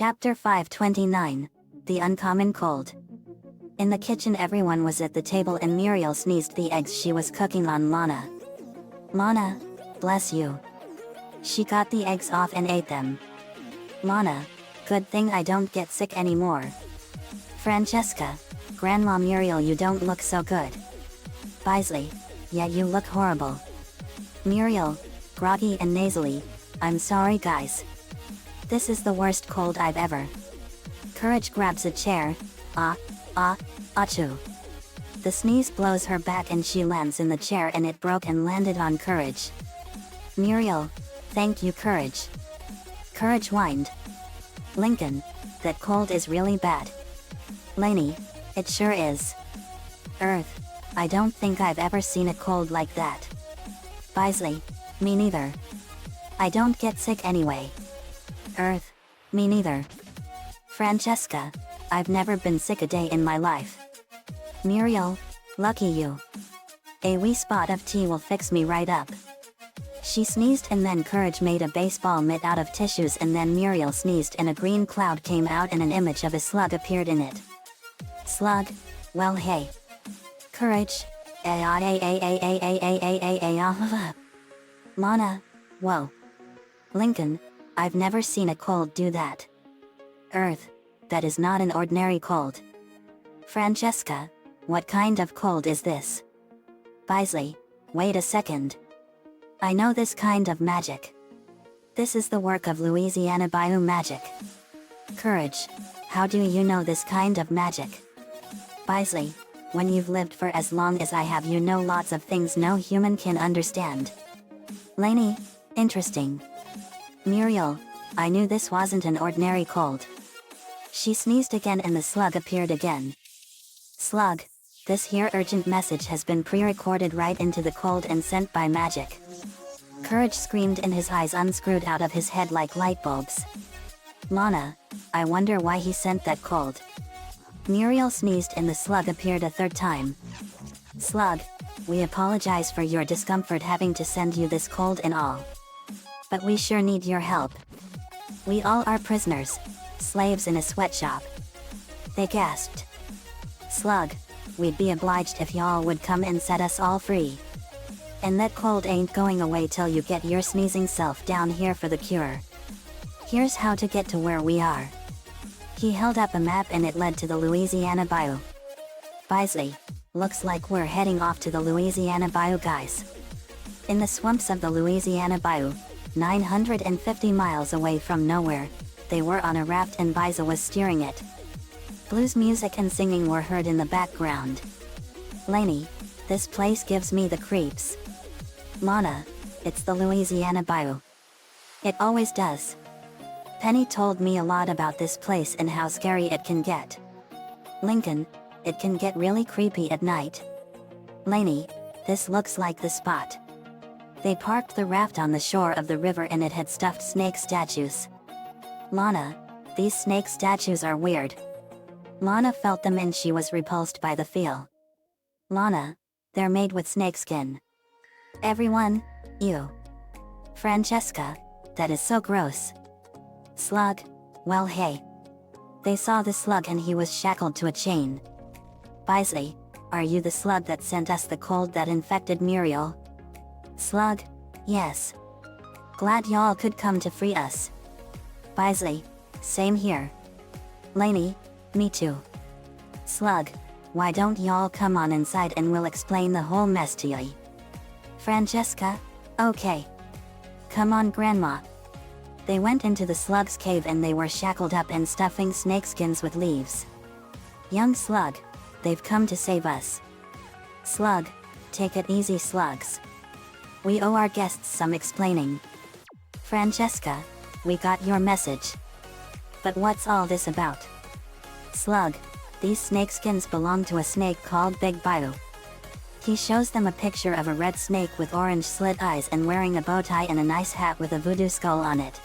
Chapter 529. The Uncommon Cold. In the kitchen everyone was at the table and Muriel sneezed the eggs she was cooking on Lana. Lana, bless you. She got the eggs off and ate them. Lana, good thing I don't get sick anymore. Francesca, Grandma Muriel, you don't look so good. Bisley, yeah, you look horrible. Muriel, groggy and nasally, I'm sorry guys. This is the worst cold I've ever. Courage grabs a chair, achoo. The sneeze blows her back and she lands in the chair and it broke and landed on Courage. Muriel, thank you Courage. Courage whined. Lincoln, that cold is really bad. Lainey, it sure is. Earth, I don't think I've ever seen a cold like that. Bisley, me neither. I don't get sick anyway. Earth, me neither. Francesca, I've never been sick a day in my life. Muriel, lucky you. A wee spot of tea will fix me right up. She sneezed and then Courage made a baseball mitt out of tissues and then Muriel sneezed and a green cloud came out and an image of a slug appeared in it. Slug, well hey. Courage, Lana, whoa. Lincoln, I've never seen a cold do that. Earth, that is not an ordinary cold. Francesca, what kind of cold is this? Bisley, wait a second. I know this kind of magic. This is the work of Louisiana Bayou magic. Courage, how do you know this kind of magic? Bisley, when you've lived for as long as I have, you know lots of things no human can understand. Lainey, interesting. Muriel, I knew this wasn't an ordinary cold. She sneezed again and the slug appeared again. Slug, this here urgent message has been pre-recorded right into the cold and sent by magic. Courage screamed and his eyes unscrewed out of his head like light bulbs. Lana, I wonder why he sent that cold. Muriel sneezed and the slug appeared a third time. Slug, we apologize for your discomfort having to send you this cold and all. But we sure need your help. We all are prisoners, slaves in a sweatshop. They gasped. Slug, we'd be obliged if y'all would come and set us all free. And that cold ain't going away till you get your sneezing self down here for the cure. Here's how to get to where we are. He held up a map and it led to the Louisiana Bayou. Bisley, looks like we're heading off to the Louisiana Bayou guys. In the swamps of the Louisiana Bayou, 950 miles away from nowhere, they were on a raft and Biza was steering it. Blues music and singing were heard in the background. Lainey, this place gives me the creeps. Lana, it's the Louisiana Bayou. It always does. Penny told me a lot about this place and how scary it can get. Lincoln, it can get really creepy at night. Lainey, this looks like the spot. They parked the raft on the shore of the river and it had stuffed snake statues. Lana, these snake statues are weird. Lana felt them and she was repulsed by the feel. Lana, they're made with snakeskin. Everyone, ew. Francesca, that is so gross. Slug, well hey. They saw the slug and he was shackled to a chain. Bisley, are you the slug that sent us the cold that infected Muriel? Slug, yes. Glad y'all could come to free us. Bisley, same here. Lainey, me too. Slug, why don't y'all come on inside and we'll explain the whole mess to ye. Francesca, okay. Come on Grandma. They went into the slug's cave and they were shackled up and stuffing snakeskins with leaves. Young slug, they've come to save us. Slug, take it easy slugs. We owe our guests some explaining. Francesca, we got your message. But what's all this about? Slug, these snakeskins belong to a snake called Big Bayou. He shows them a picture of a red snake with orange slit eyes and wearing a bow tie and a nice hat with a voodoo skull on it.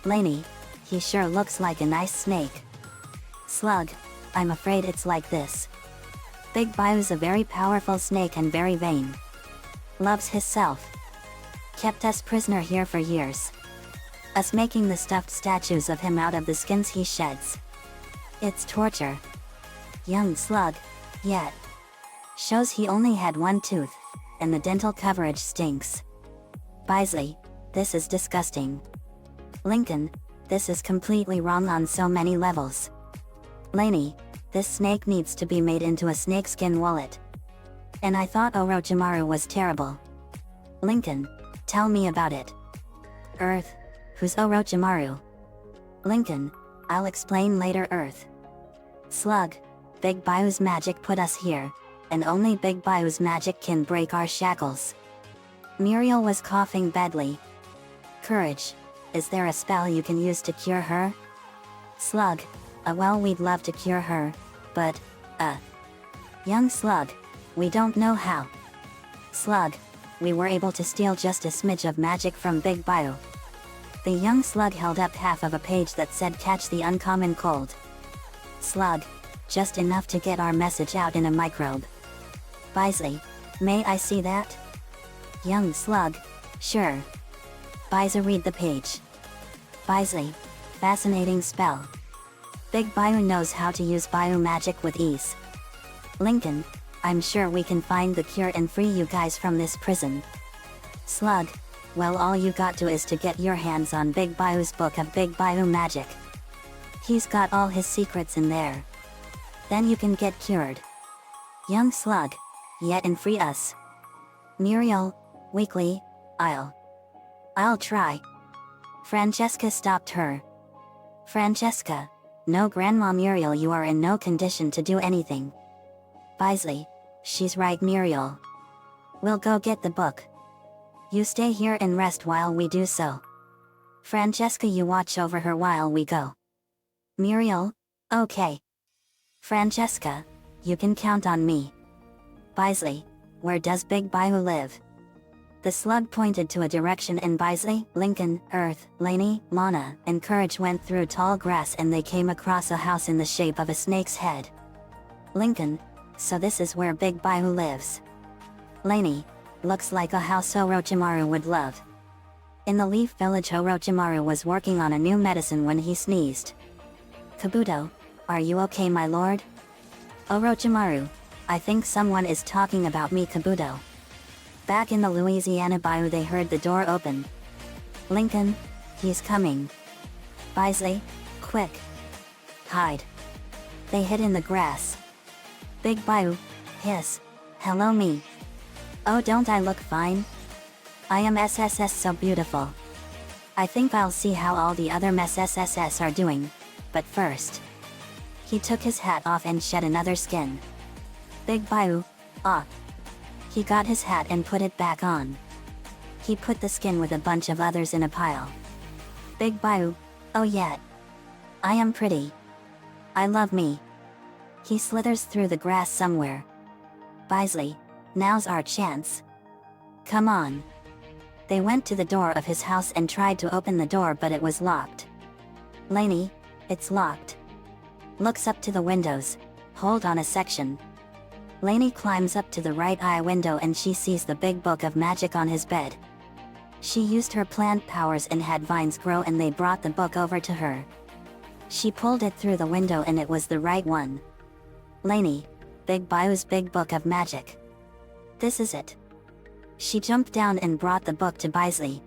Lainey, he sure looks like a nice snake. Slug, I'm afraid it's like this. Big Bayou's a very powerful snake and very vain. Loves hisself. Kept us prisoner here for years. Us making the stuffed statues of him out of the skins he sheds. It's torture. Young slug, yet. Shows he only had one tooth, and the dental coverage stinks. Bisley, this is disgusting. Lincoln, this is completely wrong on so many levels. Lainey, this snake needs to be made into a snakeskin wallet. And I thought Orochimaru was terrible. Lincoln, tell me about it. Earth, who's Orochimaru? Lincoln, I'll explain later. Earth. Slug, Big Bayou's magic put us here, and only Big Bayou's magic can break our shackles. Muriel was coughing badly. Courage, is there a spell you can use to cure her? Slug, well, we'd love to cure her, but, Young Slug, we don't know how. Slug, we were able to steal just a smidge of magic from Big Bayou. The young slug held up half of a page that said catch the uncommon cold. Slug, just enough to get our message out in a microbe. Bisley, may I see that? Young slug, sure. Bisley, read the page. Bisley, fascinating spell. Big Bayou knows how to use Bayou magic with ease. Lincoln, I'm sure we can find the cure and free you guys from this prison. Slug, well, all you got to is to get your hands on Big Bayou's book of Big Bayou magic. He's got all his secrets in there. Then you can get cured. Young slug, yet and free us. Muriel, weakly, I'll try. Francesca stopped her. Francesca, no, Grandma Muriel, you are in no condition to do anything. Bisley, she's right, Muriel. We'll go get the book. You stay here and rest while we do so. Francesca, you watch over her while we go. Muriel, okay. Francesca, you can count on me. Bisley, where does Big Bayou live? The slug pointed to a direction, and Bisley, Lincoln, Earth, Lainey, Lana, and Courage went through tall grass and they came across a house in the shape of a snake's head. Lincoln, so this is where Big Bayou lives. Lainey, looks like a house Orochimaru would love. In the Leaf Village, Orochimaru was working on a new medicine when he sneezed. Kabuto, are you okay, my lord? Orochimaru, I think someone is talking about me. Kabuto. Back in the Louisiana Bayou, they heard the door open. Lincoln, he's coming. Bisley, quick. Hide. They hid in the grass. Big Bayou, hiss, hello me. Oh, don't I look fine? I am SSS so beautiful. I think I'll see how all the other SSS are doing, but first. He took his hat off and shed another skin. Big Bayou, He got his hat and put it back on. He put the skin with a bunch of others in a pile. Big Bayou, oh yeah. I am pretty. I love me. He slithers through the grass somewhere. Bisley, now's our chance. Come on. They went to the door of his house and tried to open the door, but it was locked. Lainey, it's locked. Looks up to the windows. Hold on a section. Lainey climbs up to the right eye window and she sees the big book of magic on his bed. She used her plant powers and had vines grow, and they brought the book over to her. She pulled it through the window and it was the right one. Lainey, Big Bayou's big book of magic. This is it. She jumped down and brought the book to Bisley.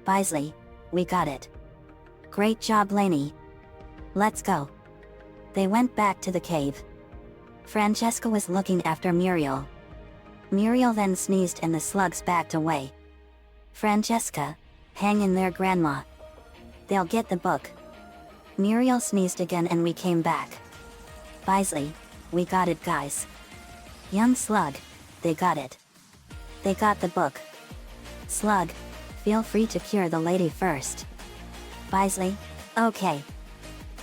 Bisley, we got it. Great job, Lainey. Let's go. They went back to the cave. Francesca was looking after Muriel. Muriel then sneezed and the slugs backed away. Francesca, hang in there, Grandma. They'll get the book. Muriel sneezed again and we came back. Bisley, we got it, guys. Young slug, they got it. They got the book. Slug, feel free to cure the lady first. Bisley, okay.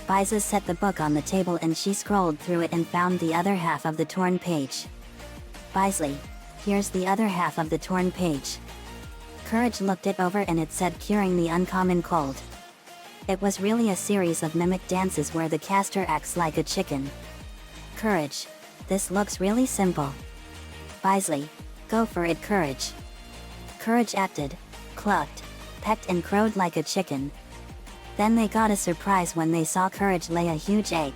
Bisley set the book on the table and she scrolled through it and found the other half of the torn page. Bisley, here's the other half of the torn page. Courage looked it over and it said curing the uncommon cold. It was really a series of mimic dances where the caster acts like a chicken. Courage, this looks really simple. Bisley, go for it, Courage. Courage acted, clucked, pecked and crowed like a chicken, Then they got a surprise when they saw Courage lay a huge egg.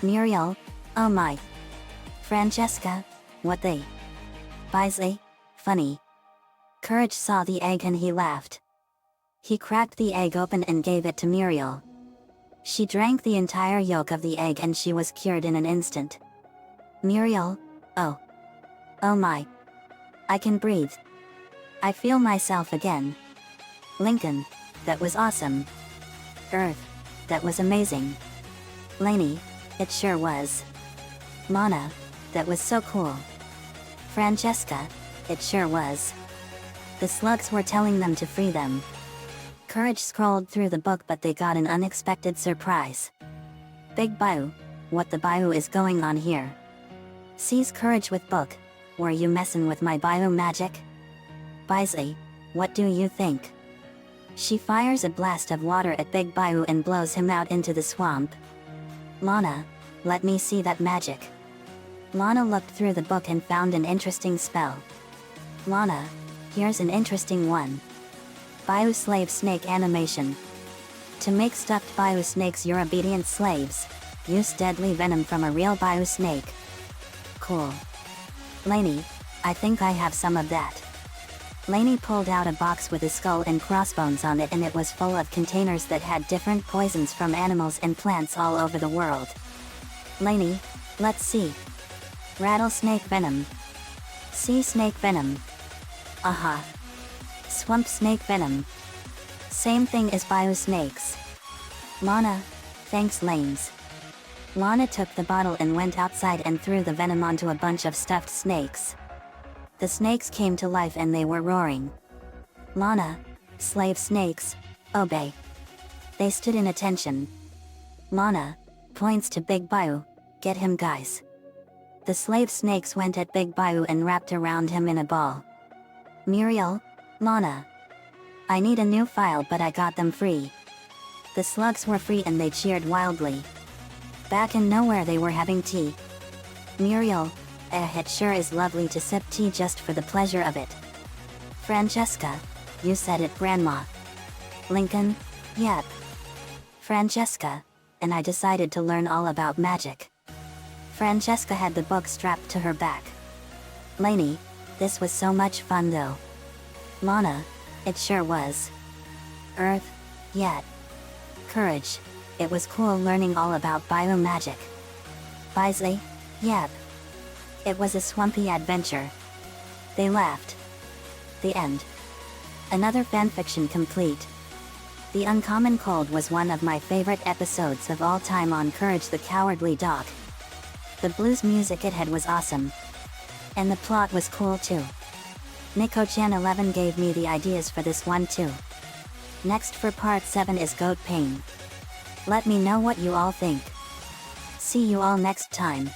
Muriel, oh my. Francesca, what they? Bisley, funny. Courage saw the egg and he laughed. He cracked the egg open and gave it to Muriel. She drank the entire yolk of the egg and she was cured in an instant. Muriel, oh. Oh my. I can breathe. I feel myself again. Lincoln, that was awesome. Earth, that was amazing. Lainey, it sure was. Lana, that was so cool. Francesca, it sure was. The slugs were telling them to free them. Courage scrolled through the book but they got an unexpected surprise. Big Bayou, what the Bayou is going on here? Sees Courage with book, were you messin' with my Bayou magic? Bisley, what do you think? She fires a blast of water at Big Bayou and blows him out into the swamp. Lana, let me see that magic. Lana looked through the book and found an interesting spell. Lana, here's an interesting one. Bayou slave snake animation. To make stuffed Bayou snakes your obedient slaves, use deadly venom from a real Bayou snake. Cool. Lainey, I think I have some of that. Lainey pulled out a box with a skull and crossbones on it and it was full of containers that had different poisons from animals and plants all over the world. Lainey, let's see. Rattlesnake venom. Sea snake venom. Aha. Swamp snake venom. Same thing as Bayou snakes. Lana, thanks Lanes. Lana took the bottle and went outside and threw the venom onto a bunch of stuffed snakes. The snakes came to life and they were roaring. Lana, slave snakes, obey. They stood in attention. Lana, points to Big Bayou, get him guys. The slave snakes went at Big Bayou and wrapped around him in a ball. Muriel, Lana. I need a new file but I got them free. The slugs were free and they cheered wildly. Back in nowhere they were having tea. Muriel, it sure is lovely to sip tea just for the pleasure of it. Francesca, you said it Grandma. Lincoln, yep. Francesca, and I decided to learn all about magic. Francesca had the book strapped to her back. Lainey, this was so much fun though. Lana, it sure was. Earth, yet. Courage, it was cool learning all about biomagic. Bisley, yep. It was a swampy adventure. They laughed. The end. Another fanfiction complete. The Uncommon Cold was one of my favorite episodes of all time on Courage the Cowardly Dog. The blues music it had was awesome. And the plot was cool too. Nico-chan 11 gave me the ideas for this one too. Next for part 7 is Goat Pain. Let me know what you all think. See you all next time.